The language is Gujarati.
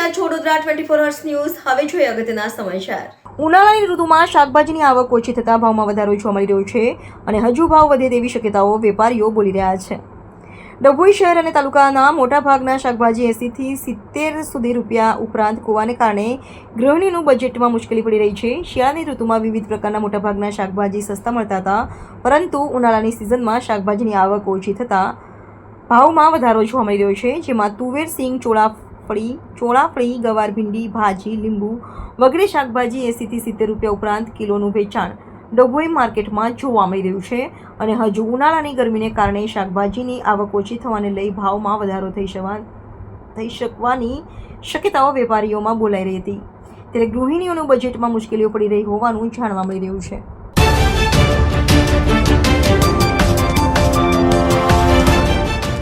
રહ્યા છો વડોદરા 24 અવર્સ ન્યૂઝ. હવે જોઈએ અગત્યના સમાચાર. ઉનાળાની ઋતુમાં શાકભાજીની આવક ઓછી થતાં ભાવમાં વધારો જોવા મળી રહ્યો છે અને હજુ ભાવ વધે તેવી શક્યતાઓ વેપારીઓ બોલી રહ્યા છે. ડભોઈ શહેર અને તાલુકાના મોટાભાગના શાકભાજી 80 થી 70 સુધી રૂપિયા ઉપરાંત કૂવાને કારણે ગૃહિણીનું બજેટમાં મુશ્કેલી પડી રહી છે. શિયાળાની ઋતુમાં વિવિધ પ્રકારના મોટાભાગના શાકભાજી સસ્તા મળતા હતા, પરંતુ ઉનાળાની સિઝનમાં શાકભાજીની આવક ઓછી થતાં ભાવમાં વધારો જોવા મળી રહ્યો છે, જેમાં તુવેર, સિંગ, ચોળાફળી, ગવાર, ભીંડી, ભાજી, લીંબુ વગેરે શાકભાજી 80 થી 70 રૂપિયા ઉપરાંત કિલોનું વેચાણ ડભોઈ માર્કેટમાં જોવા મળી રહ્યું છે અને હજુ ઉનાળાની ગરમીને કારણે શાકભાજીની આવક ઓછી થવાને લઈ ભાવમાં વધારો થઈ શકવાની શક્યતાઓ વેપારીઓમાં બોલાઈ રહી હતી, ત્યારે ગૃહિણીઓનું બજેટમાં મુશ્કેલીઓ પડી રહી હોવાનું જાણવા મળી રહ્યું છે.